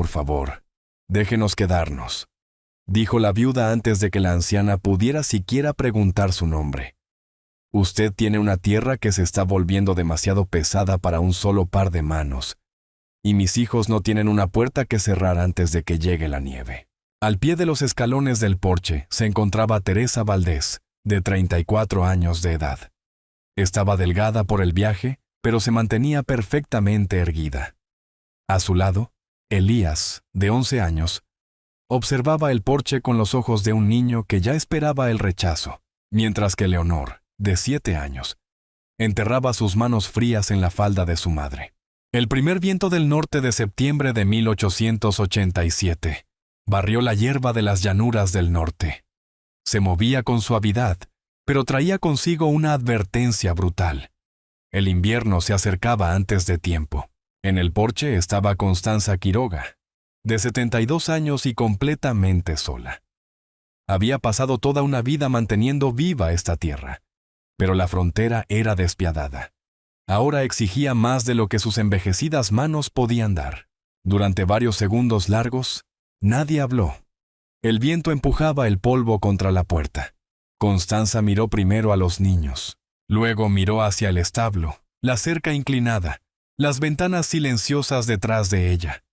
por favor, déjenos quedarnos, dijo la viuda antes de que la anciana pudiera siquiera preguntar su nombre. Usted tiene una tierra que se está volviendo demasiado pesada para un solo par de manos, y mis hijos no tienen una puerta que cerrar antes de que llegue la nieve. Al pie de los escalones del porche se encontraba Teresa Valdés, de 34 años de edad. Estaba delgada por el viaje, pero se mantenía perfectamente erguida. A su lado, Elías, de 11 años, observaba el porche con los ojos de un niño que ya esperaba el rechazo, mientras que Leonor, de 7 años, enterraba sus manos frías en la falda de su madre. El primer viento del norte de septiembre de 1887 barrió la hierba de las llanuras del norte. Se movía con suavidad, pero traía consigo una advertencia brutal. El invierno se acercaba antes de tiempo. En el porche estaba Constanza Quiroga, de 72 años y completamente sola. Había pasado toda una vida manteniendo viva esta tierra, pero la frontera era despiadada. Ahora exigía más de lo que sus envejecidas manos podían dar. Durante varios segundos largos, nadie habló. El viento empujaba el polvo contra la puerta. Constanza miró primero a los niños, luego miró hacia el establo, la cerca inclinada, las ventanas silenciosas detrás de ella.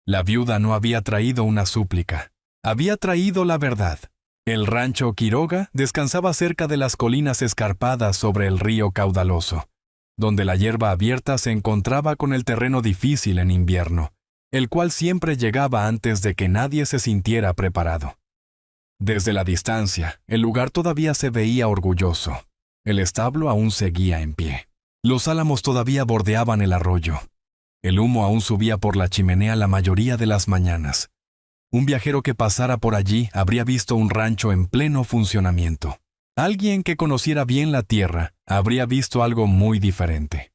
La viuda no había traído una súplica, había traído la verdad. El rancho Quiroga descansaba cerca de las colinas escarpadas sobre el río caudaloso, donde la hierba abierta se encontraba con el terreno difícil en invierno, el cual siempre llegaba antes de que nadie se sintiera preparado. Desde la distancia, el lugar todavía se veía orgulloso. El establo aún seguía en pie. Los álamos todavía bordeaban el arroyo. El humo aún subía por la chimenea la mayoría de las mañanas. Un viajero que pasara por allí habría visto un rancho en pleno funcionamiento. Alguien que conociera bien la tierra habría visto algo muy diferente.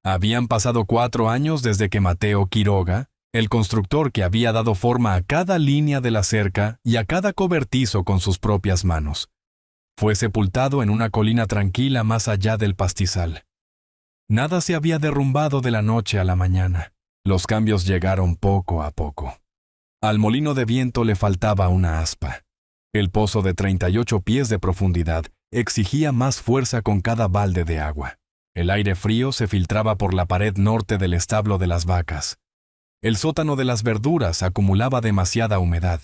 Habían pasado 4 años desde que Mateo Quiroga, el constructor que había dado forma a cada línea de la cerca y a cada cobertizo con sus propias manos, fue sepultado en una colina tranquila más allá del pastizal. Nada se había derrumbado de la noche a la mañana. Los cambios llegaron poco a poco. Al molino de viento le faltaba una aspa. El pozo de 38 pies de profundidad exigía más fuerza con cada balde de agua. El aire frío se filtraba por la pared norte del establo de las vacas. El sótano de las verduras acumulaba demasiada humedad.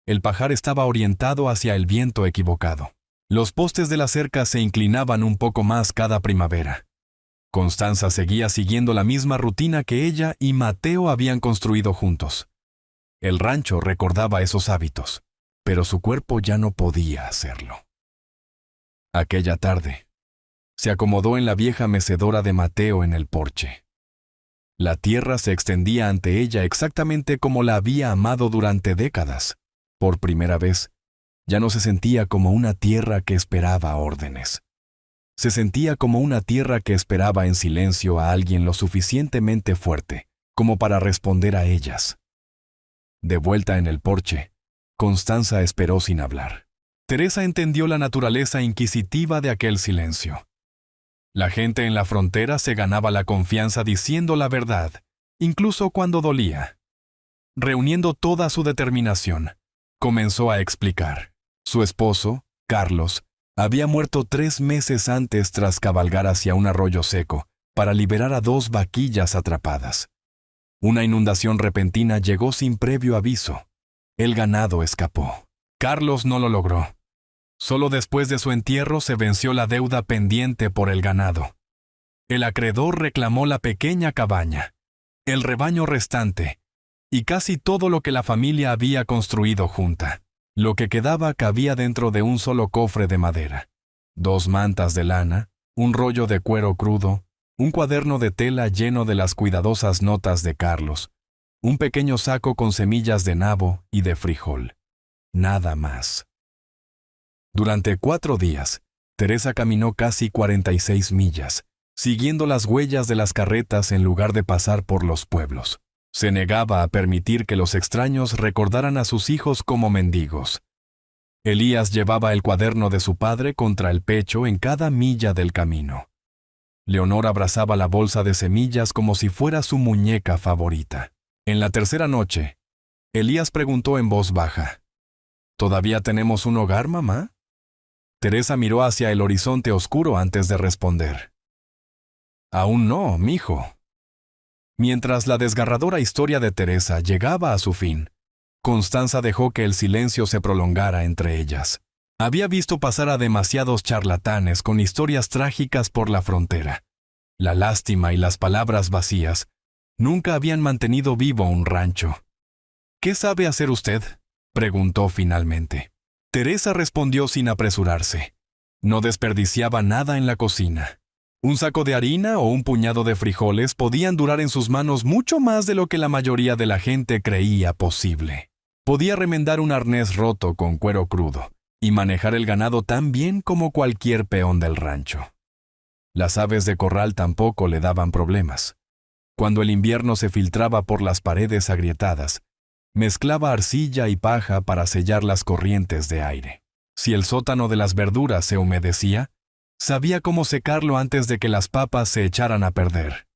El pajar estaba orientado hacia el viento equivocado. Los postes de la cerca se inclinaban un poco más cada primavera. Constanza seguía siguiendo la misma rutina que ella y Mateo habían construido juntos. El rancho recordaba esos hábitos, pero su cuerpo ya no podía hacerlo. Aquella tarde, se acomodó en la vieja mecedora de Mateo en el porche. La tierra se extendía ante ella exactamente como la había amado durante décadas. Por primera vez, ya no se sentía como una tierra que esperaba órdenes. Se sentía como una tierra que esperaba en silencio a alguien lo suficientemente fuerte como para responder a ellas. De vuelta en el porche, Constanza esperó sin hablar. Teresa entendió la naturaleza inquisitiva de aquel silencio. La gente en la frontera se ganaba la confianza diciendo la verdad, incluso cuando dolía. Reuniendo toda su determinación, comenzó a explicar. Su esposo, Carlos, había muerto 3 meses antes tras cabalgar hacia un arroyo seco para liberar a 2 vaquillas atrapadas. Una inundación repentina llegó sin previo aviso. El ganado escapó. Carlos no lo logró. Solo después de su entierro se venció la deuda pendiente por el ganado. El acreedor reclamó la pequeña cabaña, el rebaño restante y casi todo lo que la familia había construido junta. Lo que quedaba cabía dentro de un solo cofre de madera. 2 mantas de lana, un rollo de cuero crudo, un cuaderno de tela lleno de las cuidadosas notas de Carlos, un pequeño saco con semillas de nabo y de frijol. Nada más. Durante 4 días, Teresa caminó casi 46 millas, siguiendo las huellas de las carretas en lugar de pasar por los pueblos. Se negaba a permitir que los extraños recordaran a sus hijos como mendigos. Elías llevaba el cuaderno de su padre contra el pecho en cada milla del camino. Leonor abrazaba la bolsa de semillas como si fuera su muñeca favorita. En la tercera noche, Elías preguntó en voz baja, ¿Todavía tenemos un hogar, mamá? Teresa miró hacia el horizonte oscuro antes de responder. Aún no, mijo. Mientras la desgarradora historia de Teresa llegaba a su fin, Constanza dejó que el silencio se prolongara entre ellas. Había visto pasar a demasiados charlatanes con historias trágicas por la frontera. La lástima y las palabras vacías nunca habían mantenido vivo un rancho. ¿Qué sabe hacer usted?, preguntó finalmente. Teresa respondió sin apresurarse. No desperdiciaba nada en la cocina. Un saco de harina o un puñado de frijoles podían durar en sus manos mucho más de lo que la mayoría de la gente creía posible. Podía remendar un arnés roto con cuero crudo y manejar el ganado tan bien como cualquier peón del rancho. Las aves de corral tampoco le daban problemas. Cuando el invierno se filtraba por las paredes agrietadas, mezclaba arcilla y paja para sellar las corrientes de aire. Si el sótano de las verduras se humedecía, sabía cómo secarlo antes de que las papas se echaran a perder.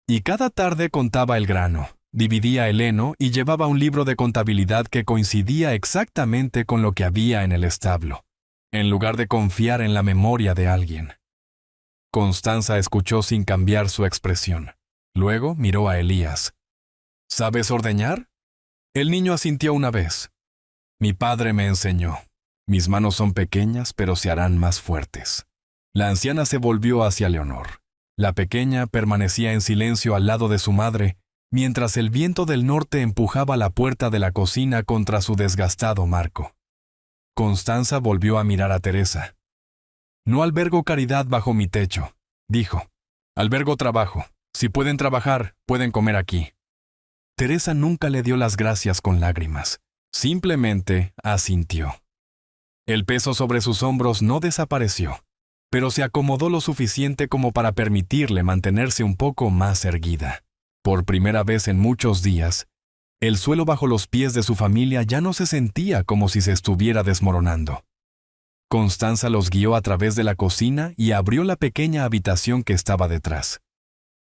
Y cada tarde contaba el grano, dividía el heno y llevaba un libro de contabilidad que coincidía exactamente con lo que había en el establo, en lugar de confiar en la memoria de alguien. Constanza escuchó sin cambiar su expresión. Luego miró a Elías. ¿Sabes ordeñar? El niño asintió una vez. Mi padre me enseñó. Mis manos son pequeñas, pero se harán más fuertes. La anciana se volvió hacia Leonor. La pequeña permanecía en silencio al lado de su madre, mientras el viento del norte empujaba la puerta de la cocina contra su desgastado marco. Constanza volvió a mirar a Teresa. No albergo caridad bajo mi techo, dijo. Albergo trabajo. Si pueden trabajar, pueden comer aquí. Teresa nunca le dio las gracias con lágrimas. Simplemente asintió. El peso sobre sus hombros no desapareció, pero se acomodó lo suficiente como para permitirle mantenerse un poco más erguida. Por primera vez en muchos días, el suelo bajo los pies de su familia ya no se sentía como si se estuviera desmoronando. Constanza los guió a través de la cocina y abrió la pequeña habitación que estaba detrás.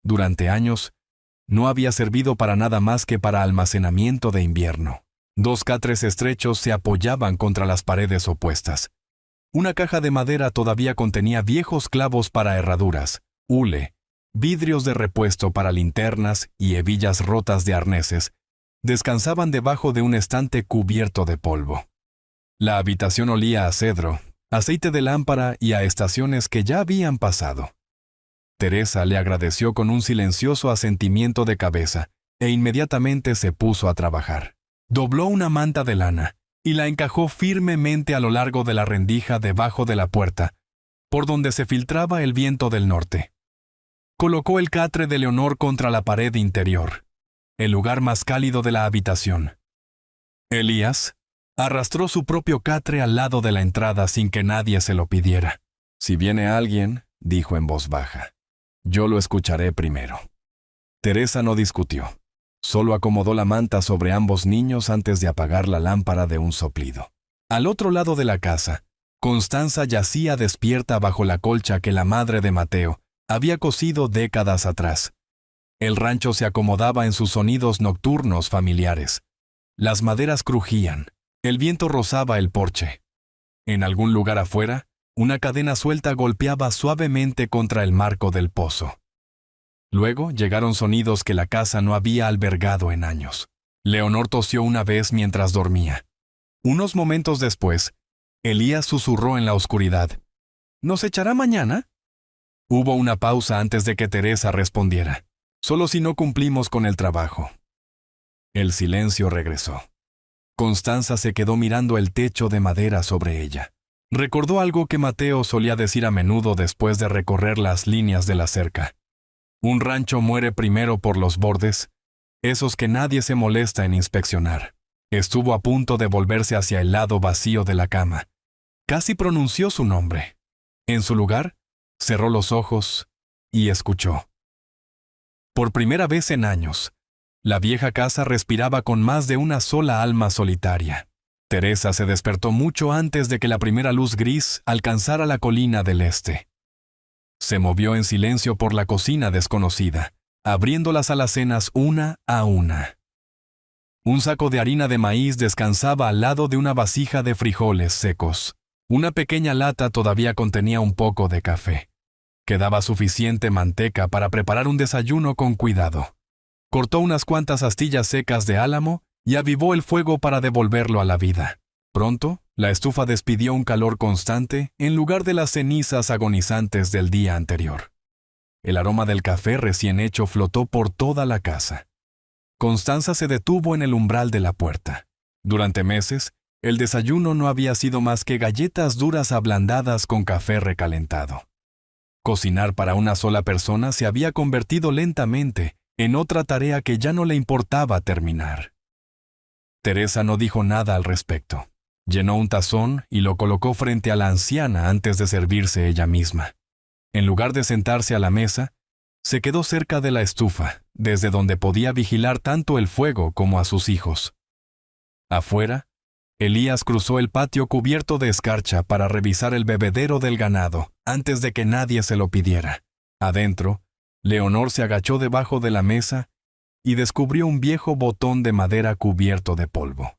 Durante años, no había servido para nada más que para almacenamiento de invierno. 2 catres estrechos se apoyaban contra las paredes opuestas. Una caja de madera todavía contenía viejos clavos para herraduras, hule, vidrios de repuesto para linternas y hebillas rotas de arneses descansaban debajo de un estante cubierto de polvo. La habitación olía a cedro, aceite de lámpara y a estaciones que ya habían pasado. Teresa le agradeció con un silencioso asentimiento de cabeza e inmediatamente se puso a trabajar. Dobló una manta de lana y la encajó firmemente a lo largo de la rendija debajo de la puerta, por donde se filtraba el viento del norte. Colocó el catre de Leonor contra la pared interior, el lugar más cálido de la habitación. Elías arrastró su propio catre al lado de la entrada sin que nadie se lo pidiera. Si viene alguien, dijo en voz baja, yo lo escucharé primero. Teresa no discutió. Solo acomodó la manta sobre ambos niños antes de apagar la lámpara de un soplido. Al otro lado de la casa, Constanza yacía despierta bajo la colcha que la madre de Mateo había cosido décadas atrás. El rancho se acomodaba en sus sonidos nocturnos familiares. Las maderas crujían, el viento rozaba el porche. En algún lugar afuera, una cadena suelta golpeaba suavemente contra el marco del pozo. Luego llegaron sonidos que la casa no había albergado en años. Leonor tosió una vez mientras dormía. Unos momentos después, Elías susurró en la oscuridad. ¿Nos echará mañana? Hubo una pausa antes de que Teresa respondiera. Solo si no cumplimos con el trabajo. El silencio regresó. Constanza se quedó mirando el techo de madera sobre ella. Recordó algo que Mateo solía decir a menudo después de recorrer las líneas de la cerca. Un rancho muere primero por los bordes, esos que nadie se molesta en inspeccionar. Estuvo a punto de volverse hacia el lado vacío de la cama. Casi pronunció su nombre. En su lugar, cerró los ojos y escuchó. Por primera vez en años, la vieja casa respiraba con más de una sola alma solitaria. Teresa se despertó mucho antes de que la primera luz gris alcanzara la colina del este. Se movió en silencio por la cocina desconocida, abriendo las alacenas una a una. Un saco de harina de maíz descansaba al lado de una vasija de frijoles secos. Una pequeña lata todavía contenía un poco de café. Quedaba suficiente manteca para preparar un desayuno con cuidado. Cortó unas cuantas astillas secas de álamo y avivó el fuego para devolverlo a la vida. Pronto, la estufa despidió un calor constante en lugar de las cenizas agonizantes del día anterior. El aroma del café recién hecho flotó por toda la casa. Constanza se detuvo en el umbral de la puerta. Durante meses, el desayuno no había sido más que galletas duras ablandadas con café recalentado. Cocinar para una sola persona se había convertido lentamente en otra tarea que ya no le importaba terminar. Teresa no dijo nada al respecto. Llenó un tazón y lo colocó frente a la anciana antes de servirse ella misma. En lugar de sentarse a la mesa, se quedó cerca de la estufa, desde donde podía vigilar tanto el fuego como a sus hijos. Afuera, Elías cruzó el patio cubierto de escarcha para revisar el bebedero del ganado, antes de que nadie se lo pidiera. Adentro, Leonor se agachó debajo de la mesa y descubrió un viejo botón de madera cubierto de polvo.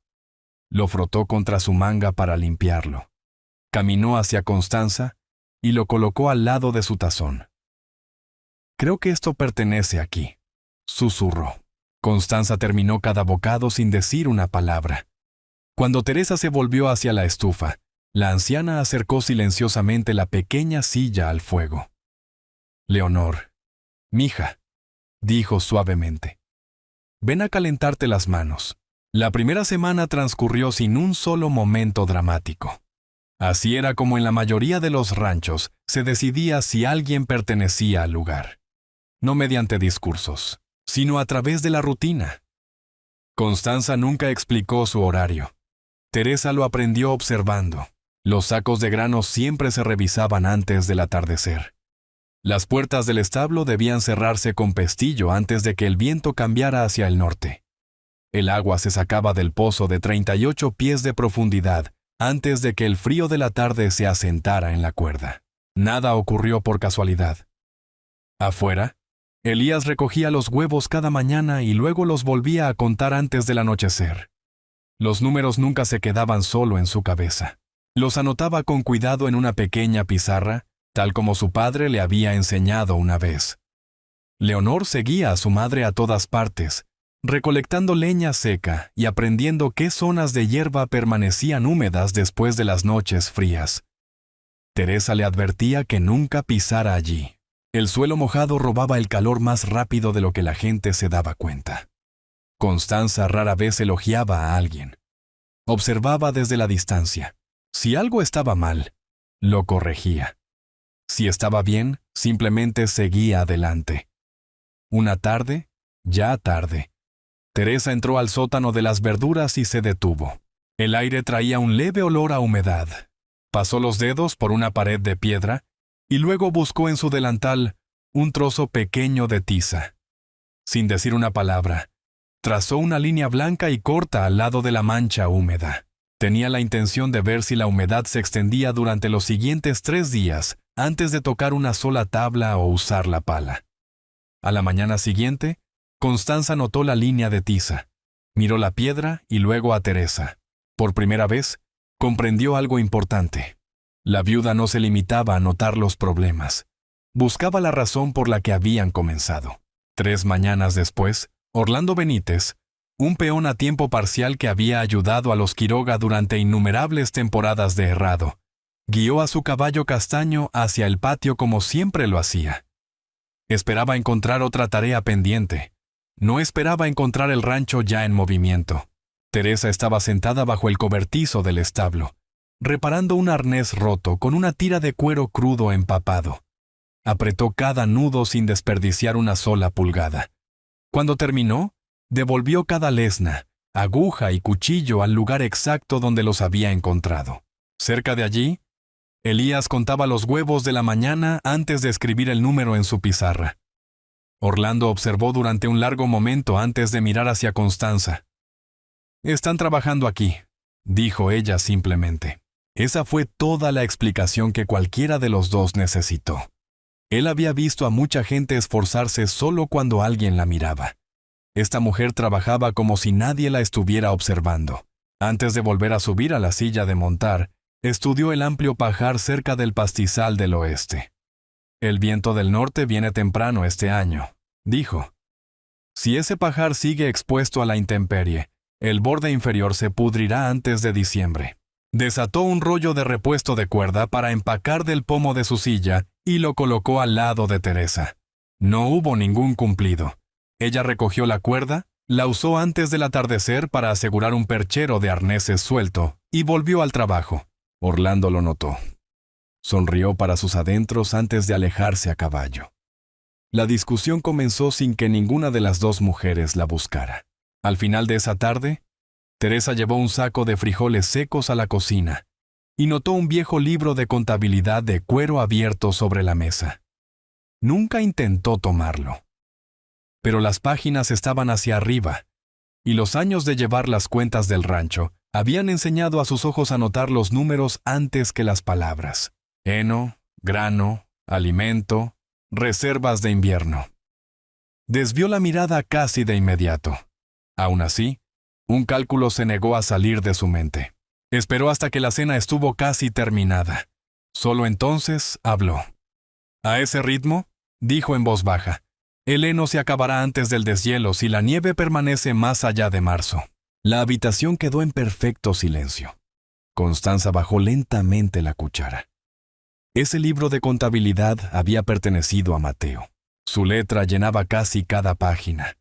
Lo frotó contra su manga para limpiarlo. Caminó hacia Constanza y lo colocó al lado de su tazón. «Creo que esto pertenece aquí», susurró. Constanza terminó cada bocado sin decir una palabra. Cuando Teresa se volvió hacia la estufa, la anciana acercó silenciosamente la pequeña silla al fuego. «Leonor, mija», dijo suavemente, «ven a calentarte las manos». La primera semana transcurrió sin un solo momento dramático. Así era como en la mayoría de los ranchos se decidía si alguien pertenecía al lugar. No mediante discursos, sino a través de la rutina. Constanza nunca explicó su horario. Teresa lo aprendió observando. Los sacos de grano siempre se revisaban antes del atardecer. Las puertas del establo debían cerrarse con pestillo antes de que el viento cambiara hacia el norte. El agua se sacaba del pozo de 38 pies de profundidad antes de que el frío de la tarde se asentara en la cuerda. Nada ocurrió por casualidad. Afuera, Elías recogía los huevos cada mañana y luego los volvía a contar antes del anochecer. Los números nunca se quedaban solo en su cabeza. Los anotaba con cuidado en una pequeña pizarra, tal como su padre le había enseñado una vez. Leonor seguía a su madre a todas partes, recolectando leña seca y aprendiendo qué zonas de hierba permanecían húmedas después de las noches frías. Teresa le advertía que nunca pisara allí. El suelo mojado robaba el calor más rápido de lo que la gente se daba cuenta. Constanza rara vez elogiaba a alguien. Observaba desde la distancia. Si algo estaba mal, lo corregía. Si estaba bien, simplemente seguía adelante. Una tarde, ya tarde, Teresa entró al sótano de las verduras y se detuvo. El aire traía un leve olor a humedad. Pasó los dedos por una pared de piedra y luego buscó en su delantal un trozo pequeño de tiza. Sin decir una palabra, trazó una línea blanca y corta al lado de la mancha húmeda. Tenía la intención de ver si la humedad se extendía durante los siguientes 3 días antes de tocar una sola tabla o usar la pala. A la mañana siguiente, Constanza notó la línea de tiza. Miró la piedra y luego a Teresa. Por primera vez, comprendió algo importante. La viuda no se limitaba a notar los problemas. Buscaba la razón por la que habían comenzado. 3 mañanas después, Orlando Benítez, un peón a tiempo parcial que había ayudado a los Quiroga durante innumerables temporadas de herrado, guió a su caballo castaño hacia el patio como siempre lo hacía. Esperaba encontrar otra tarea pendiente. No esperaba encontrar el rancho ya en movimiento. Teresa estaba sentada bajo el cobertizo del establo, reparando un arnés roto con una tira de cuero crudo empapado. Apretó cada nudo sin desperdiciar una sola pulgada. Cuando terminó, devolvió cada lesna, aguja y cuchillo al lugar exacto donde los había encontrado. Cerca de allí, Elías contaba los huevos de la mañana antes de escribir el número en su pizarra. Orlando observó durante un largo momento antes de mirar hacia Constanza. «Están trabajando aquí», dijo ella simplemente. Esa fue toda la explicación que cualquiera de los dos necesitó. Él había visto a mucha gente esforzarse solo cuando alguien la miraba. Esta mujer trabajaba como si nadie la estuviera observando. Antes de volver a subir a la silla de montar, estudió el amplio pajar cerca del pastizal del oeste. «El viento del norte viene temprano este año», dijo. «Si ese pajar sigue expuesto a la intemperie, el borde inferior se pudrirá antes de diciembre». Desató un rollo de repuesto de cuerda para empacar del pomo de su silla y lo colocó al lado de Teresa. No hubo ningún cumplido. Ella recogió la cuerda, la usó antes del atardecer para asegurar un perchero de arneses suelto y volvió al trabajo. Orlando lo notó. Sonrió para sus adentros antes de alejarse a caballo. La discusión comenzó sin que ninguna de las dos mujeres la buscara. Al final de esa tarde, Teresa llevó un saco de frijoles secos a la cocina y notó un viejo libro de contabilidad de cuero abierto sobre la mesa. Nunca intentó tomarlo. Pero las páginas estaban hacia arriba, y los años de llevar las cuentas del rancho habían enseñado a sus ojos a notar los números antes que las palabras. Heno, grano, alimento, reservas de invierno. Desvió la mirada casi de inmediato. Aún así, un cálculo se negó a salir de su mente. Esperó hasta que la cena estuvo casi terminada. Solo entonces habló. «A ese ritmo», dijo en voz baja, «el heno se acabará antes del deshielo si la nieve permanece más allá de marzo». La habitación quedó en perfecto silencio. Constanza bajó lentamente la cuchara. Ese libro de contabilidad había pertenecido a Mateo. Su letra llenaba casi cada página.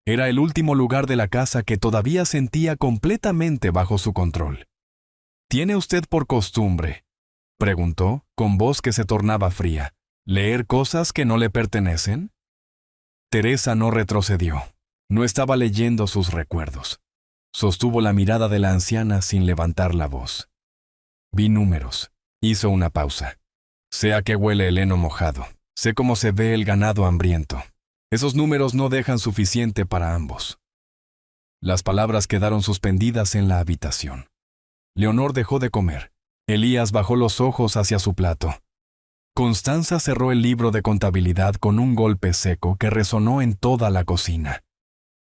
Era el último lugar de la casa que todavía sentía completamente bajo su control. «¿Tiene usted por costumbre?», preguntó, con voz que se tornaba fría, «¿leer cosas que no le pertenecen?». Teresa no retrocedió. No estaba leyendo sus recuerdos. Sostuvo la mirada de la anciana sin levantar la voz. «Vi números», hizo una pausa. «Sé a qué huele el heno mojado. Sé cómo se ve el ganado hambriento. Esos números no dejan suficiente para ambos». Las palabras quedaron suspendidas en la habitación. Leonor dejó de comer. Elías bajó los ojos hacia su plato. Constanza cerró el libro de contabilidad con un golpe seco que resonó en toda la cocina.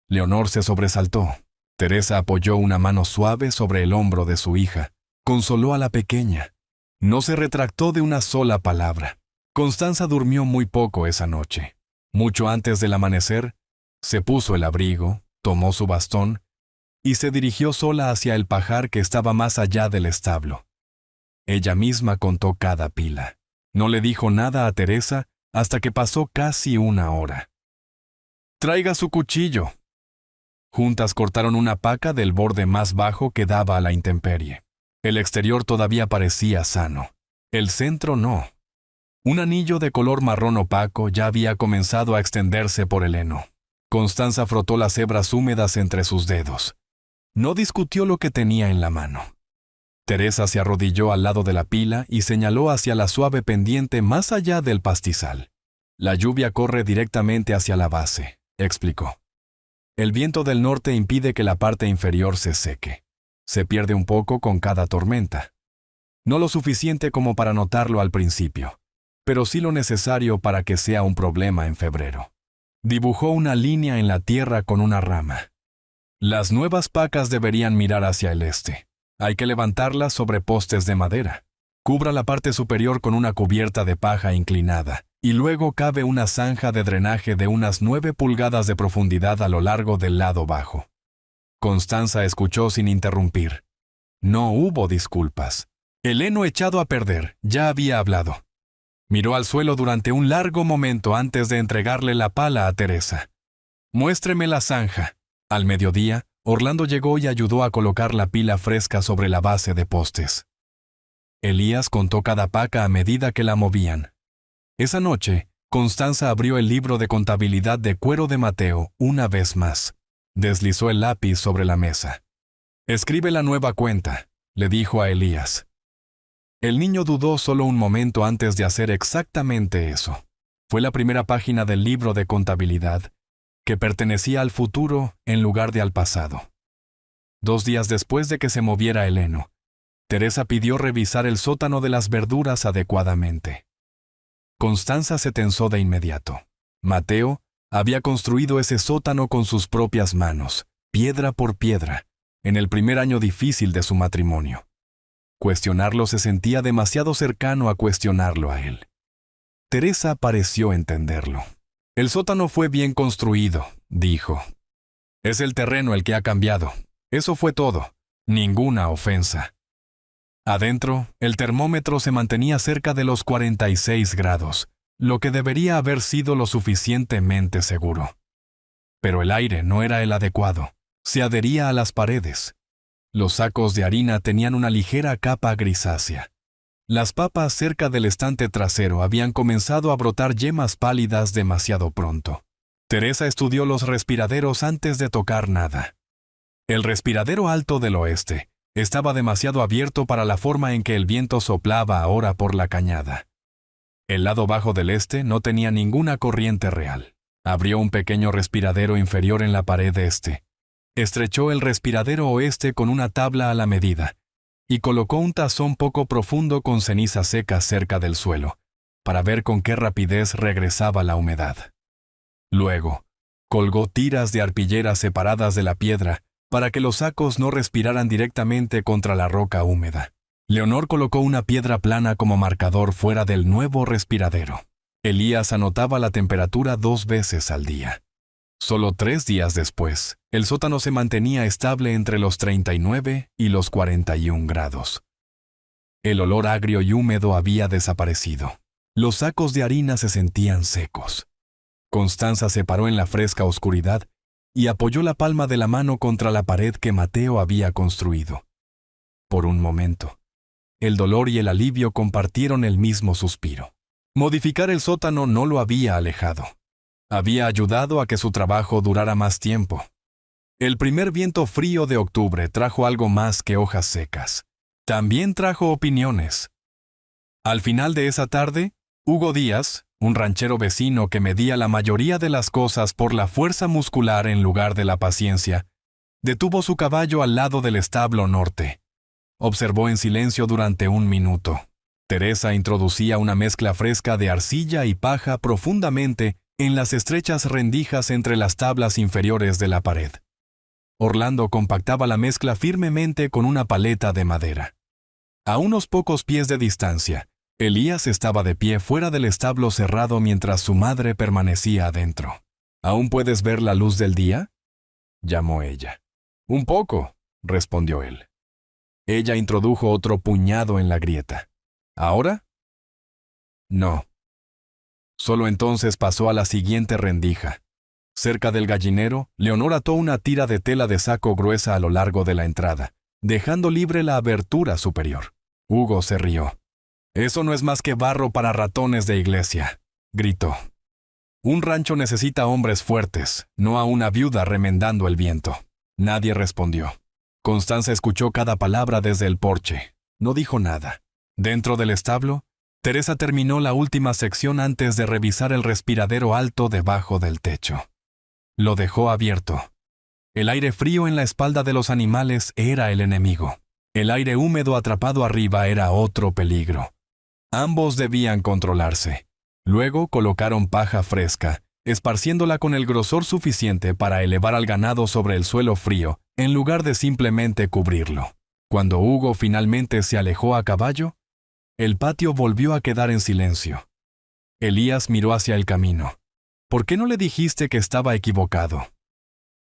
Leonor se sobresaltó. Teresa apoyó una mano suave sobre el hombro de su hija. Consoló a la pequeña. No se retractó de una sola palabra. Constanza durmió muy poco esa noche. Mucho antes del amanecer, se puso el abrigo, tomó su bastón y se dirigió sola hacia el pajar que estaba más allá del establo. Ella misma contó cada pila. No le dijo nada a Teresa hasta que pasó casi una hora. «Traiga su cuchillo». Juntas cortaron una paca del borde más bajo que daba a la intemperie. El exterior todavía parecía sano. El centro no. Un anillo de color marrón opaco ya había comenzado a extenderse por el heno. Constanza frotó las hebras húmedas entre sus dedos. No discutió lo que tenía en la mano. Teresa se arrodilló al lado de la pila y señaló hacia la suave pendiente más allá del pastizal. «La lluvia corre directamente hacia la base», explicó. «El viento del norte impide que la parte inferior se seque. Se pierde un poco con cada tormenta. No lo suficiente como para notarlo al principio, pero sí lo necesario para que sea un problema en febrero». Dibujó una línea en la tierra con una rama. «Las nuevas pacas deberían mirar hacia el este. Hay que levantarlas sobre postes de madera. Cubra la parte superior con una cubierta de paja inclinada, y luego cabe una zanja de drenaje de unas 9 pulgadas de profundidad a lo largo del lado bajo». Constanza escuchó sin interrumpir. No hubo disculpas. El heno echado a perder ya había hablado. Miró al suelo durante un largo momento antes de entregarle la pala a Teresa. «Muéstreme la zanja». Al mediodía, Orlando llegó y ayudó a colocar la pila fresca sobre la base de postes. Elías contó cada paca a medida que la movían. Esa noche, Constanza abrió el libro de contabilidad de cuero de Mateo una vez más. Deslizó el lápiz sobre la mesa. «Escribe la nueva cuenta», le dijo a Elías. El niño dudó solo un momento antes de hacer exactamente eso. Fue la primera página del libro de contabilidad, que pertenecía al futuro en lugar de al pasado. 2 días después de que se moviera el heno, Teresa pidió revisar el sótano de las verduras adecuadamente. Constanza se tensó de inmediato. Mateo Había construido ese sótano con sus propias manos, piedra por piedra, en el primer año difícil de su matrimonio. Cuestionarlo se sentía demasiado cercano a cuestionarlo a él. Teresa pareció entenderlo. El sótano fue bien construido, dijo. Es el terreno el que ha cambiado. Eso fue todo. Ninguna ofensa. Adentro, el termómetro se mantenía cerca de los 46 grados, lo que debería haber sido lo suficientemente seguro. Pero el aire no era el adecuado. Se adhería a las paredes. Los sacos de harina tenían una ligera capa grisácea. Las papas cerca del estante trasero habían comenzado a brotar yemas pálidas demasiado pronto. Teresa estudió los respiraderos antes de tocar nada. El respiradero alto del oeste estaba demasiado abierto para la forma en que el viento soplaba ahora por la cañada. El lado bajo del este no tenía ninguna corriente real. Abrió un pequeño respiradero inferior en la pared este. Estrechó el respiradero oeste con una tabla a la medida y colocó un tazón poco profundo con ceniza seca cerca del suelo, para ver con qué rapidez regresaba la humedad. Luego, colgó tiras de arpillera separadas de la piedra para que los sacos no respiraran directamente contra la roca húmeda. Leonor colocó una piedra plana como marcador fuera del nuevo respiradero. Elías anotaba la temperatura 2 veces al día. Solo 3 días después, el sótano se mantenía estable entre los 39 y los 41 grados. El olor agrio y húmedo había desaparecido. Los sacos de harina se sentían secos. Constanza se paró en la fresca oscuridad y apoyó la palma de la mano contra la pared que Mateo había construido. Por un momento, el dolor y el alivio compartieron el mismo suspiro. Modificar el sótano no lo había alejado. Había ayudado a que su trabajo durara más tiempo. El primer viento frío de octubre trajo algo más que hojas secas. También trajo opiniones. Al final de esa tarde, Hugo Díaz, un ranchero vecino que medía la mayoría de las cosas por la fuerza muscular en lugar de la paciencia, detuvo su caballo al lado del establo norte. Observó en silencio durante 1 minuto. Teresa introducía una mezcla fresca de arcilla y paja profundamente en las estrechas rendijas entre las tablas inferiores de la pared. Orlando compactaba la mezcla firmemente con una paleta de madera. A unos pocos pies de distancia, Elías estaba de pie fuera del establo cerrado mientras su madre permanecía adentro. ¿Aún puedes ver la luz del día?, llamó ella. Un poco, respondió él. Ella introdujo otro puñado en la grieta. ¿Ahora? No. Solo entonces pasó a la siguiente rendija. Cerca del gallinero, Leonor ató una tira de tela de saco gruesa a lo largo de la entrada, dejando libre la abertura superior. Hugo se rió. «Eso no es más que barro para ratones de iglesia», gritó. «Un rancho necesita hombres fuertes, no a una viuda remendando el viento». Nadie respondió. Constanza escuchó cada palabra desde el porche. No dijo nada. Dentro del establo, Teresa terminó la última sección antes de revisar el respiradero alto debajo del techo. Lo dejó abierto. El aire frío en la espalda de los animales era el enemigo. El aire húmedo atrapado arriba era otro peligro. Ambos debían controlarse. Luego colocaron paja fresca, esparciéndola con el grosor suficiente para elevar al ganado sobre el suelo frío, en lugar de simplemente cubrirlo. Cuando Hugo finalmente se alejó a caballo, el patio volvió a quedar en silencio. Elías miró hacia el camino. ¿Por qué no le dijiste que estaba equivocado?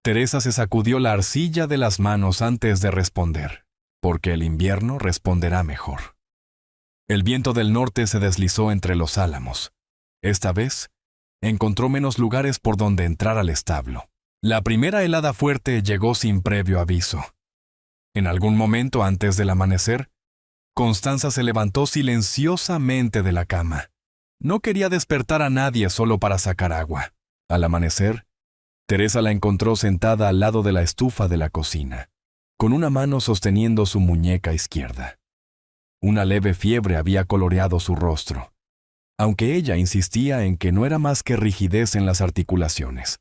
Teresa se sacudió la arcilla de las manos antes de responder. Porque el invierno responderá mejor. El viento del norte se deslizó entre los álamos. Esta vez, encontró menos lugares por donde entrar al establo. La primera helada fuerte llegó sin previo aviso. En algún momento antes del amanecer, Constanza se levantó silenciosamente de la cama. No quería despertar a nadie solo para sacar agua. Al amanecer, Teresa la encontró sentada al lado de la estufa de la cocina, con una mano sosteniendo su muñeca izquierda. Una leve fiebre había coloreado su rostro, aunque ella insistía en que no era más que rigidez en las articulaciones.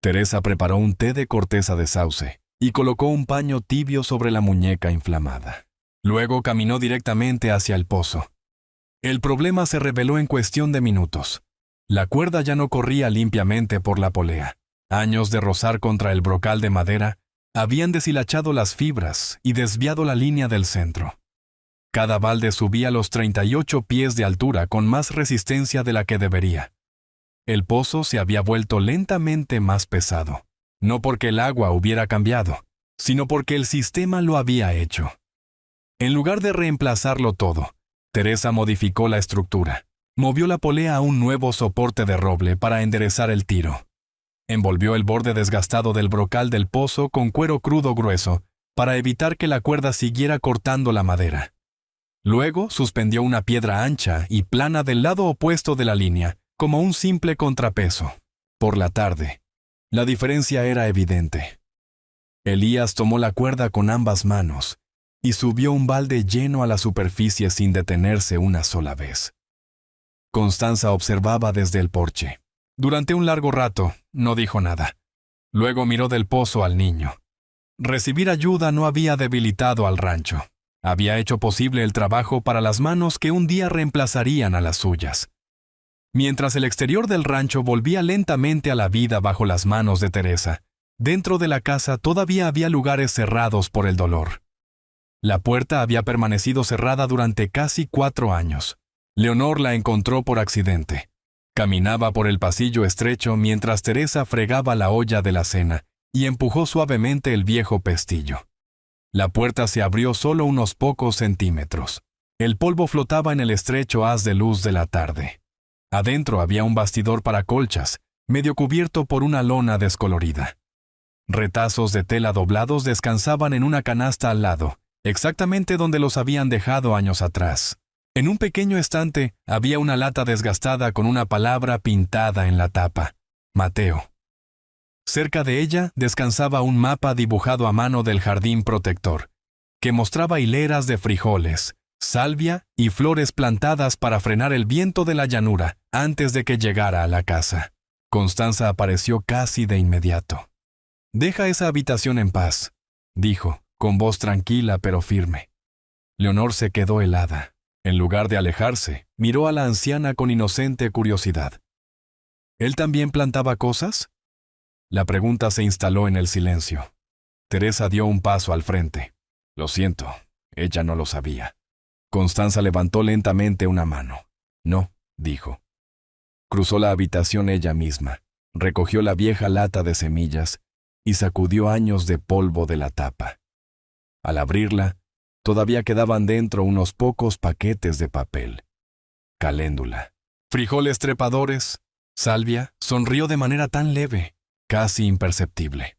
Teresa preparó un té de corteza de sauce y colocó un paño tibio sobre la muñeca inflamada. Luego caminó directamente hacia el pozo. El problema se reveló en cuestión de minutos. La cuerda ya no corría limpiamente por la polea. Años de rozar contra el brocal de madera habían deshilachado las fibras y desviado la línea del centro. Cada balde subía los 38 pies de altura con más resistencia de la que debería. El pozo se había vuelto lentamente más pesado, no porque el agua hubiera cambiado, sino porque el sistema lo había hecho. En lugar de reemplazarlo todo, Teresa modificó la estructura. Movió la polea a un nuevo soporte de roble para enderezar el tiro. Envolvió el borde desgastado del brocal del pozo con cuero crudo grueso para evitar que la cuerda siguiera cortando la madera. Luego suspendió una piedra ancha y plana del lado opuesto de la línea, como un simple contrapeso. Por la tarde, la diferencia era evidente. Elías tomó la cuerda con ambas manos y subió un balde lleno a la superficie sin detenerse una sola vez. Constanza observaba desde el porche. Durante un largo rato, no dijo nada. Luego miró del pozo al niño. Recibir ayuda no había debilitado al rancho. Había hecho posible el trabajo para las manos que un día reemplazarían a las suyas. Mientras el exterior del rancho volvía lentamente a la vida bajo las manos de Teresa, dentro de la casa todavía había lugares cerrados por el dolor. La puerta había permanecido cerrada durante casi 4 años. Leonor la encontró por accidente. Caminaba por el pasillo estrecho mientras Teresa fregaba la olla de la cena y empujó suavemente el viejo pestillo. La puerta se abrió solo unos pocos centímetros. El polvo flotaba en el estrecho haz de luz de la tarde. Adentro había un bastidor para colchas, medio cubierto por una lona descolorida. Retazos de tela doblados descansaban en una canasta al lado, exactamente donde los habían dejado años atrás. En un pequeño estante había una lata desgastada con una palabra pintada en la tapa: Mateo. Cerca de ella descansaba un mapa dibujado a mano del jardín protector, que mostraba hileras de frijoles, salvia y flores plantadas para frenar el viento de la llanura antes de que llegara a la casa. Constanza apareció casi de inmediato. «Deja esa habitación en paz», dijo, con voz tranquila pero firme. Leonor se quedó helada. En lugar de alejarse, miró a la anciana con inocente curiosidad. ¿Él también plantaba cosas? La pregunta se instaló en el silencio. Teresa dio un paso al frente. Lo siento, ella no lo sabía. Constanza levantó lentamente una mano. No, dijo. Cruzó la habitación ella misma, recogió la vieja lata de semillas y sacudió años de polvo de la tapa. Al abrirla, todavía quedaban dentro unos pocos paquetes de papel. Caléndula, frijoles trepadores, salvia, sonrió de manera tan leve, casi imperceptible.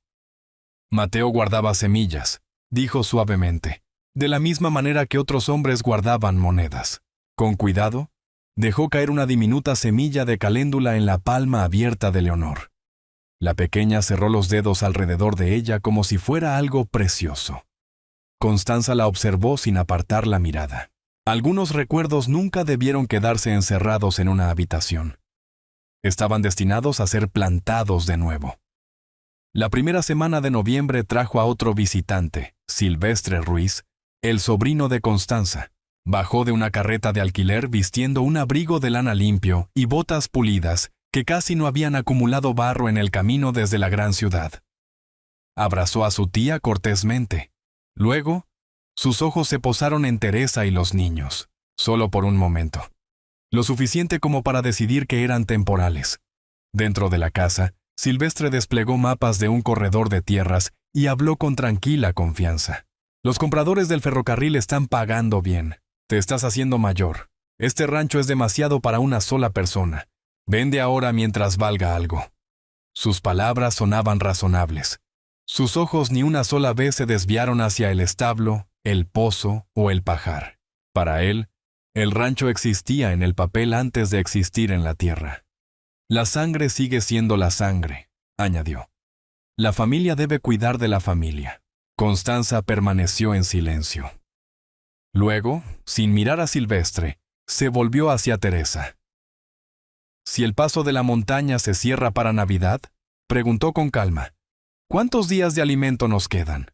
Mateo guardaba semillas, dijo suavemente, de la misma manera que otros hombres guardaban monedas. Con cuidado, dejó caer una diminuta semilla de caléndula en la palma abierta de Leonor. La pequeña cerró los dedos alrededor de ella como si fuera algo precioso. Constanza la observó sin apartar la mirada. Algunos recuerdos nunca debieron quedarse encerrados en una habitación. Estaban destinados a ser plantados de nuevo. La primera semana de noviembre trajo a otro visitante, Silvestre Ruiz, el sobrino de Constanza. Bajó de una carreta de alquiler vistiendo un abrigo de lana limpio y botas pulidas que casi no habían acumulado barro en el camino desde la gran ciudad. Abrazó a su tía cortésmente. Luego, sus ojos se posaron en Teresa y los niños, solo por un momento. Lo suficiente como para decidir que eran temporales. Dentro de la casa, Silvestre desplegó mapas de un corredor de tierras y habló con tranquila confianza. Los compradores del ferrocarril están pagando bien. Te estás haciendo mayor. Este rancho es demasiado para una sola persona. Vende ahora mientras valga algo. Sus palabras sonaban razonables. Sus ojos ni una sola vez se desviaron hacia el establo, el pozo o el pajar. Para él, el rancho existía en el papel antes de existir en la tierra. La sangre sigue siendo la sangre, añadió. La familia debe cuidar de la familia. Constanza permaneció en silencio. Luego, sin mirar a Silvestre, se volvió hacia Teresa. «¿Si el paso de la montaña se cierra para Navidad?», preguntó con calma. «¿Cuántos días de alimento nos quedan?».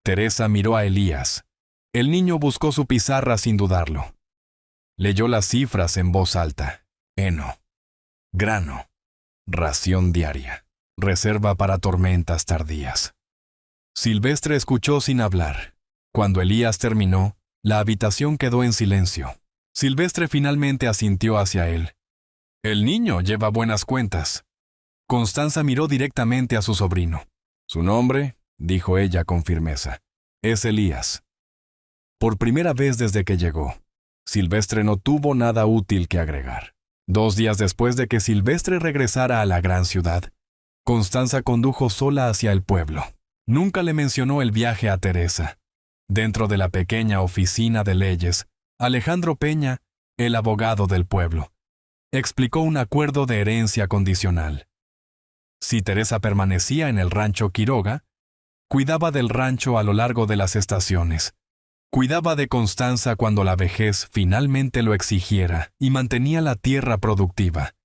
Teresa miró a Elías. El niño buscó su pizarra sin dudarlo. Leyó las cifras en voz alta. Heno, grano, ración diaria, reserva para tormentas tardías. Silvestre escuchó sin hablar. Cuando Elías terminó, la habitación quedó en silencio. Silvestre finalmente asintió hacia él. El niño lleva buenas cuentas. Constanza miró directamente a su sobrino. Su nombre, dijo ella con firmeza, es Elías. Por primera vez desde que llegó, Silvestre no tuvo nada útil que agregar. 2 días después de que Silvestre regresara a la gran ciudad, Constanza condujo sola hacia el pueblo. Nunca le mencionó el viaje a Teresa. Dentro de la pequeña oficina de leyes, Alejandro Peña, el abogado del pueblo, explicó un acuerdo de herencia condicional. Si Teresa permanecía en el rancho Quiroga, cuidaba del rancho a lo largo de las estaciones. Cuidaba de Constanza cuando la vejez finalmente lo exigiera y mantenía la tierra productiva.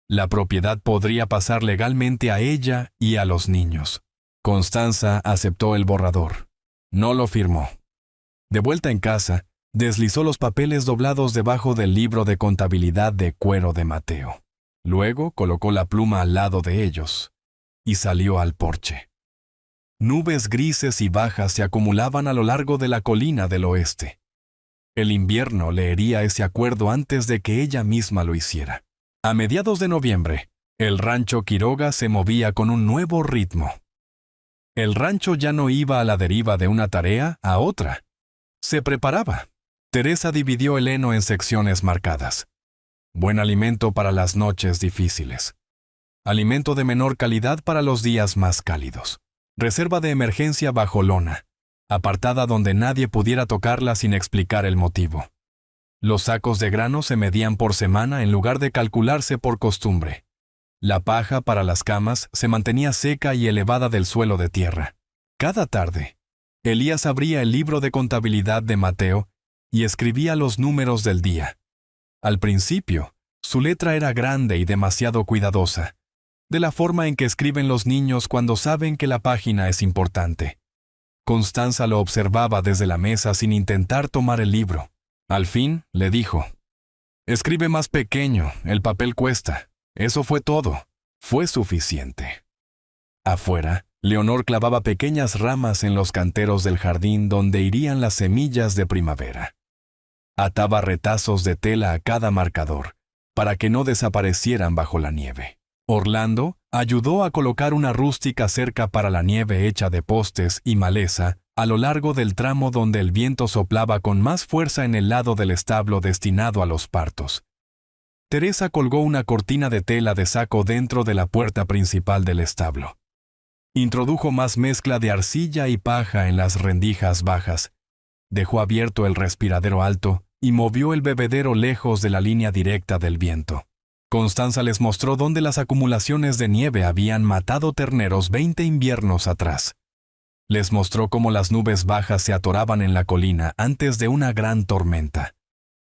La propiedad podría pasar legalmente a ella y a los niños. Constanza aceptó el borrador. No lo firmó. De vuelta en casa, deslizó los papeles doblados debajo del libro de contabilidad de cuero de Mateo. Luego colocó la pluma al lado de ellos y salió al porche. Nubes grises y bajas se acumulaban a lo largo de la colina del oeste. El invierno leería ese acuerdo antes de que ella misma lo hiciera. A mediados de noviembre, el rancho Quiroga se movía con un nuevo ritmo. El rancho ya no iba a la deriva de una tarea a otra. Se preparaba. Teresa dividió el heno en secciones marcadas. Buen alimento para las noches difíciles. Alimento de menor calidad para los días más cálidos. Reserva de emergencia bajo lona, apartada donde nadie pudiera tocarla sin explicar el motivo. Los sacos de grano se medían por semana en lugar de calcularse por costumbre. La paja para las camas se mantenía seca y elevada del suelo de tierra. Cada tarde, Elías abría el libro de contabilidad de Mateo y escribía los números del día. Al principio, su letra era grande y demasiado cuidadosa, de la forma en que escriben los niños cuando saben que la página es importante. Constanza lo observaba desde la mesa sin intentar tomar el libro. Al fin, le dijo, «Escribe más pequeño, el papel cuesta». Eso fue todo. Fue suficiente. Afuera, Leonor clavaba pequeñas ramas en los canteros del jardín donde irían las semillas de primavera. Ataba retazos de tela a cada marcador, para que no desaparecieran bajo la nieve. Orlando ayudó a colocar una rústica cerca para la nieve hecha de postes y maleza a lo largo del tramo donde el viento soplaba con más fuerza en el lado del establo destinado a los partos. Teresa colgó una cortina de tela de saco dentro de la puerta principal del establo. Introdujo más mezcla de arcilla y paja en las rendijas bajas. Dejó abierto el respiradero alto y movió el bebedero lejos de la línea directa del viento. Constanza les mostró dónde las acumulaciones de nieve habían matado terneros 20 inviernos atrás. Les mostró cómo las nubes bajas se atoraban en la colina antes de una gran tormenta.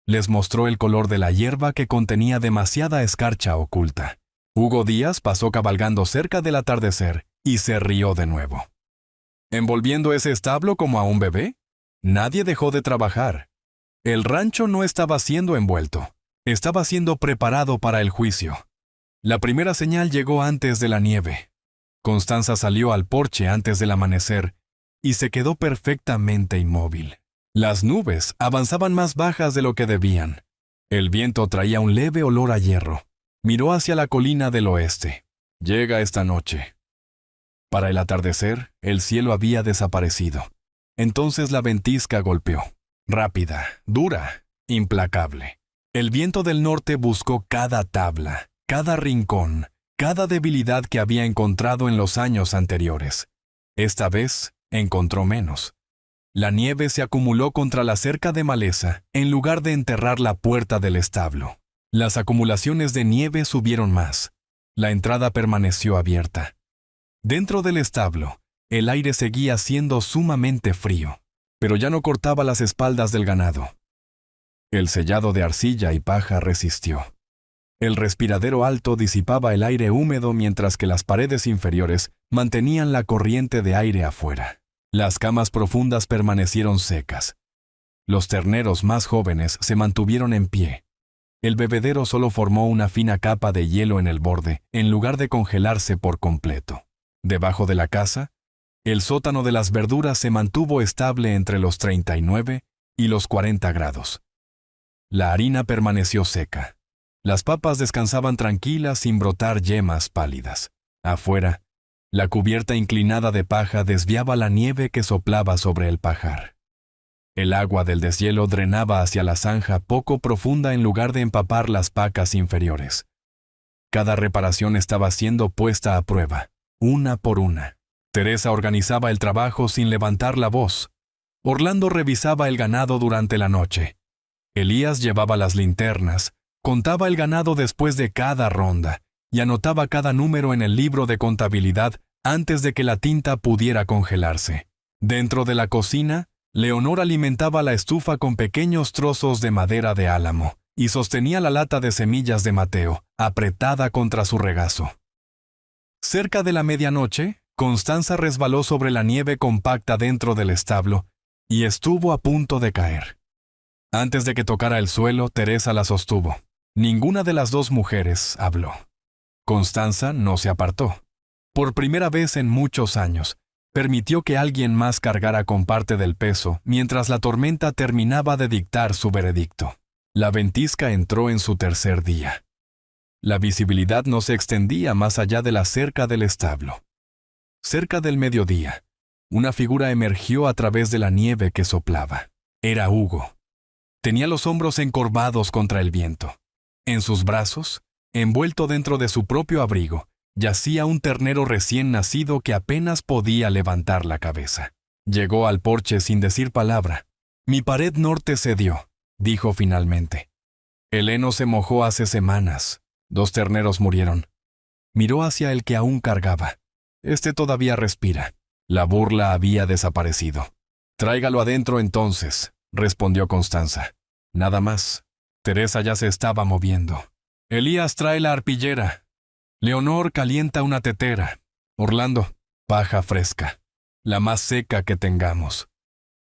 Les mostró el color de la hierba que contenía demasiada escarcha oculta. Hugo Díaz pasó cabalgando cerca del atardecer y se rió de nuevo. ¿Envolviendo ese establo como a un bebé? Nadie dejó de trabajar. El rancho no estaba siendo envuelto. Estaba siendo preparado para el juicio. La primera señal llegó antes de la nieve. Constanza salió al porche antes del amanecer y se quedó perfectamente inmóvil. Las nubes avanzaban más bajas de lo que debían. El viento traía un leve olor a hierro. Miró hacia la colina del oeste. Llega esta noche. Para el atardecer, el cielo había desaparecido. Entonces la ventisca golpeó. Rápida, dura, implacable. El viento del norte buscó cada tabla, cada rincón, cada debilidad que había encontrado en los años anteriores. Esta vez, encontró menos. La nieve se acumuló contra la cerca de maleza, en lugar de enterrar la puerta del establo. Las acumulaciones de nieve subieron más. La entrada permaneció abierta. Dentro del establo, el aire seguía siendo sumamente frío, pero ya no cortaba las espaldas del ganado. El sellado de arcilla y paja resistió. El respiradero alto disipaba el aire húmedo mientras que las paredes inferiores mantenían la corriente de aire afuera. Las camas profundas permanecieron secas. Los terneros más jóvenes se mantuvieron en pie. El bebedero solo formó una fina capa de hielo en el borde, en lugar de congelarse por completo. Debajo de la casa, el sótano de las verduras se mantuvo estable entre los 39 y los 40 grados. La harina permaneció seca. Las papas descansaban tranquilas sin brotar yemas pálidas. Afuera, la cubierta inclinada de paja desviaba la nieve que soplaba sobre el pajar. El agua del deshielo drenaba hacia la zanja poco profunda en lugar de empapar las pacas inferiores. Cada reparación estaba siendo puesta a prueba, una por una. Teresa organizaba el trabajo sin levantar la voz. Orlando revisaba el ganado durante la noche. Elías llevaba las linternas, contaba el ganado después de cada ronda y anotaba cada número en el libro de contabilidad antes de que la tinta pudiera congelarse. Dentro de la cocina, Leonor alimentaba la estufa con pequeños trozos de madera de álamo y sostenía la lata de semillas de Mateo, apretada contra su regazo. Cerca de la medianoche, Constanza resbaló sobre la nieve compacta dentro del establo y estuvo a punto de caer. Antes de que tocara el suelo, Teresa la sostuvo. Ninguna de las dos mujeres habló. Constanza no se apartó. Por primera vez en muchos años, permitió que alguien más cargara con parte del peso mientras la tormenta terminaba de dictar su veredicto. La ventisca entró en su tercer día. La visibilidad no se extendía más allá de la cerca del establo. Cerca del mediodía, una figura emergió a través de la nieve que soplaba. Era Hugo. Tenía los hombros encorvados contra el viento. En sus brazos, envuelto dentro de su propio abrigo, yacía un ternero recién nacido que apenas podía levantar la cabeza. Llegó al porche sin decir palabra. «Mi pared norte cedió», dijo finalmente. «El heno se mojó hace semanas. 2 terneros murieron». Miró hacia el que aún cargaba. «Este todavía respira». La burla había desaparecido. «Tráigalo adentro entonces», respondió Constanza. Nada más. Teresa ya se estaba moviendo. «Elías trae la arpillera. Leonor calienta una tetera. Orlando, paja fresca, la más seca que tengamos».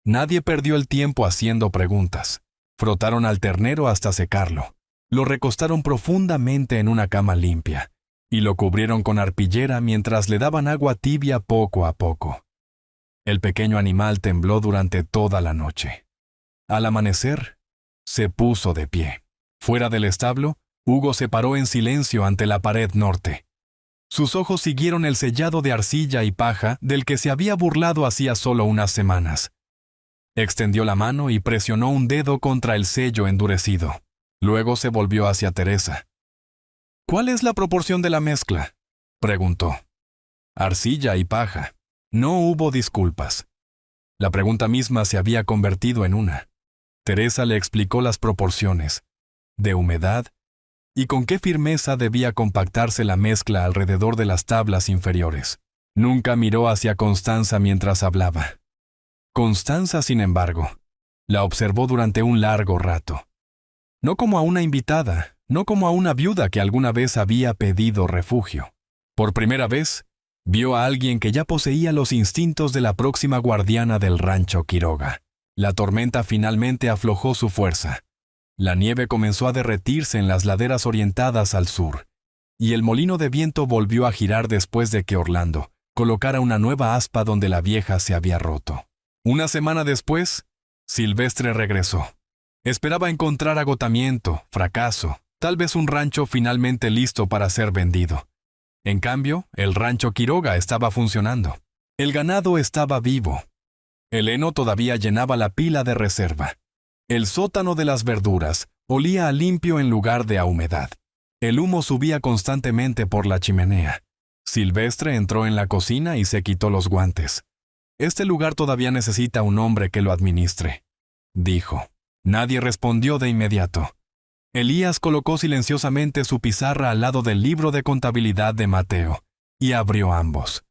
Nadie perdió el tiempo haciendo preguntas. Frotaron al ternero hasta secarlo. Lo recostaron profundamente en una cama limpia y lo cubrieron con arpillera mientras le daban agua tibia poco a poco. El pequeño animal tembló durante toda la noche. Al amanecer, se puso de pie. Fuera del establo, Hugo se paró en silencio ante la pared norte. Sus ojos siguieron el sellado de arcilla y paja del que se había burlado hacía solo unas semanas. Extendió la mano y presionó un dedo contra el sello endurecido. Luego se volvió hacia Teresa. «¿Cuál es la proporción de la mezcla?», preguntó. «Arcilla y paja». No hubo disculpas. La pregunta misma se había convertido en una. Teresa le explicó las proporciones, de humedad, y con qué firmeza debía compactarse la mezcla alrededor de las tablas inferiores. Nunca miró hacia Constanza mientras hablaba. Constanza, sin embargo, la observó durante un largo rato. No como a una invitada, no como a una viuda que alguna vez había pedido refugio. Por primera vez, vio a alguien que ya poseía los instintos de la próxima guardiana del rancho Quiroga. La tormenta finalmente aflojó su fuerza. La nieve comenzó a derretirse en las laderas orientadas al sur, y el molino de viento volvió a girar después de que Orlando colocara una nueva aspa donde la vieja se había roto. Una semana después, Silvestre regresó. Esperaba encontrar agotamiento, fracaso, tal vez un rancho finalmente listo para ser vendido. En cambio, el rancho Quiroga estaba funcionando. El ganado estaba vivo. El heno todavía llenaba la pila de reserva. El sótano de las verduras olía a limpio en lugar de a humedad. El humo subía constantemente por la chimenea. Silvestre entró en la cocina y se quitó los guantes. «Este lugar todavía necesita un hombre que lo administre», dijo. Nadie respondió de inmediato. Elías colocó silenciosamente su pizarra al lado del libro de contabilidad de Mateo y abrió ambos.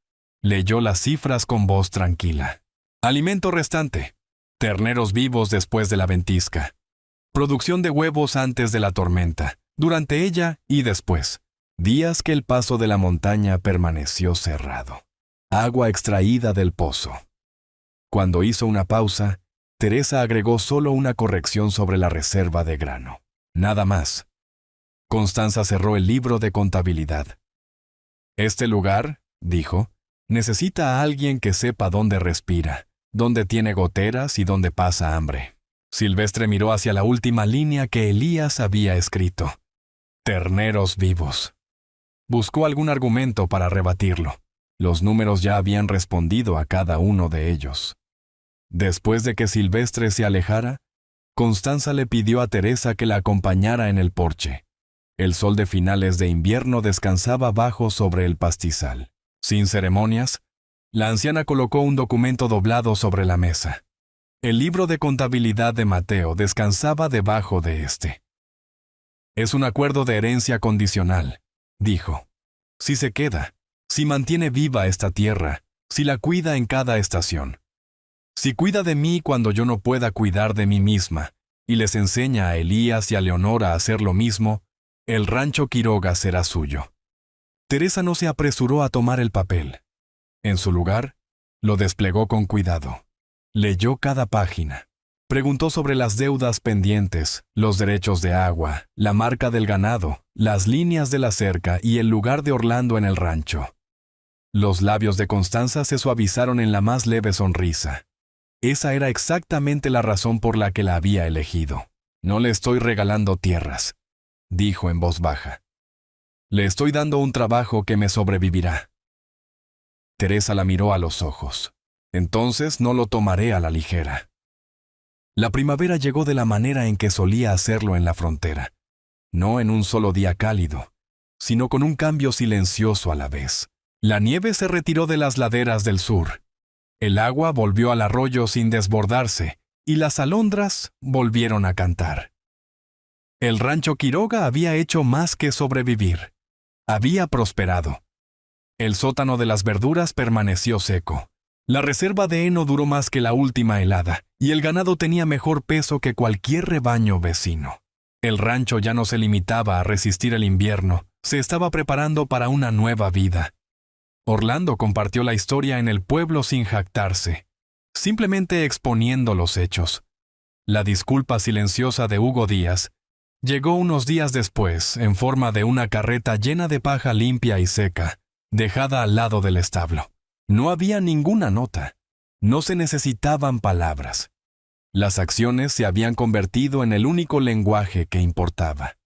Leyó las cifras con voz tranquila. Alimento restante. Terneros vivos después de la ventisca. Producción de huevos antes de la tormenta, durante ella y después. Días que el paso de la montaña permaneció cerrado. Agua extraída del pozo. Cuando hizo una pausa, Teresa agregó solo una corrección sobre la reserva de grano. Nada más. Constanza cerró el libro de contabilidad. Este lugar, dijo, necesita a alguien que sepa dónde respira, dónde tiene goteras y dónde pasa hambre. Silvestre miró hacia la última línea que Elías había escrito. Terneros vivos. Buscó algún argumento para rebatirlo. Los números ya habían respondido a cada uno de ellos. Después de que Silvestre se alejara, Constanza le pidió a Teresa que la acompañara en el porche. El sol de finales de invierno descansaba bajo sobre el pastizal. Sin ceremonias, la anciana colocó un documento doblado sobre la mesa. El libro de contabilidad de Mateo descansaba debajo de este. Es un acuerdo de herencia condicional, dijo. Si se queda, si mantiene viva esta tierra, si la cuida en cada estación. Si cuida de mí cuando yo no pueda cuidar de mí misma, y les enseña a Elías y a Leonora a hacer lo mismo, el rancho Quiroga será suyo. Teresa no se apresuró a tomar el papel. En su lugar, lo desplegó con cuidado. Leyó cada página. Preguntó sobre las deudas pendientes, los derechos de agua, la marca del ganado, las líneas de la cerca y el lugar de Orlando en el rancho. Los labios de Constanza se suavizaron en la más leve sonrisa. Esa era exactamente la razón por la que la había elegido. No le estoy regalando tierras, dijo en voz baja. Le estoy dando un trabajo que me sobrevivirá. Teresa la miró a los ojos. Entonces no lo tomaré a la ligera. La primavera llegó de la manera en que solía hacerlo en la frontera. No en un solo día cálido, sino con un cambio silencioso a la vez. La nieve se retiró de las laderas del sur. El agua volvió al arroyo sin desbordarse, y las alondras volvieron a cantar. El rancho Quiroga había hecho más que sobrevivir. Había prosperado. El sótano de las verduras permaneció seco. La reserva de heno duró más que la última helada, y el ganado tenía mejor peso que cualquier rebaño vecino. El rancho ya no se limitaba a resistir el invierno, se estaba preparando para una nueva vida. Orlando compartió la historia en el pueblo sin jactarse, simplemente exponiendo los hechos. La disculpa silenciosa de Hugo Díaz llegó unos días después en forma de una carreta llena de paja limpia y seca, dejada al lado del establo. No había ninguna nota. No se necesitaban palabras. Las acciones se habían convertido en el único lenguaje que importaba.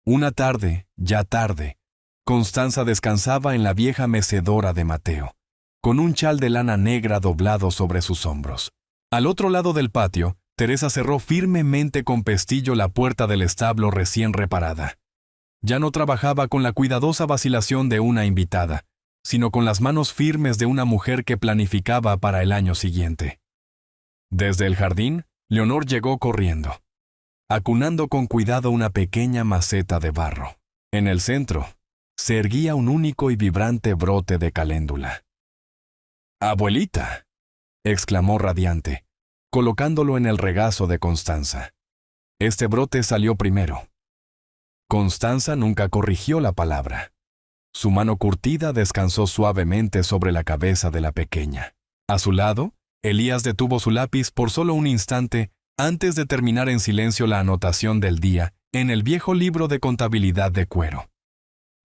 Una tarde, ya tarde, Constanza descansaba en la vieja mecedora de Mateo, con un chal de lana negra doblado sobre sus hombros. Al otro lado del patio, Teresa cerró firmemente con pestillo la puerta del establo recién reparada. Ya no trabajaba con la cuidadosa vacilación de una invitada, sino con las manos firmes de una mujer que planificaba para el año siguiente. Desde el jardín, Leonor llegó corriendo, acunando con cuidado una pequeña maceta de barro. En el centro, se erguía un único y vibrante brote de caléndula. «¡Abuelita!», exclamó radiante, colocándolo en el regazo de Constanza. Este brote salió primero. Constanza nunca corrigió la palabra. Su mano curtida descansó suavemente sobre la cabeza de la pequeña. A su lado, Elías detuvo su lápiz por solo un instante antes de terminar en silencio la anotación del día en el viejo libro de contabilidad de cuero.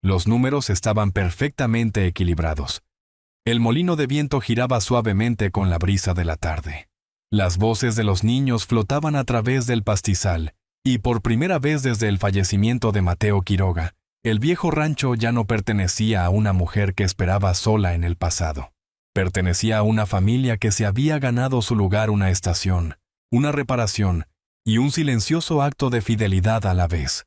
Los números estaban perfectamente equilibrados. El molino de viento giraba suavemente con la brisa de la tarde. Las voces de los niños flotaban a través del pastizal, y por primera vez desde el fallecimiento de Mateo Quiroga, el viejo rancho ya no pertenecía a una mujer que esperaba sola en el pasado. Pertenecía a una familia que se había ganado su lugar, una estación, una reparación y un silencioso acto de fidelidad a la vez.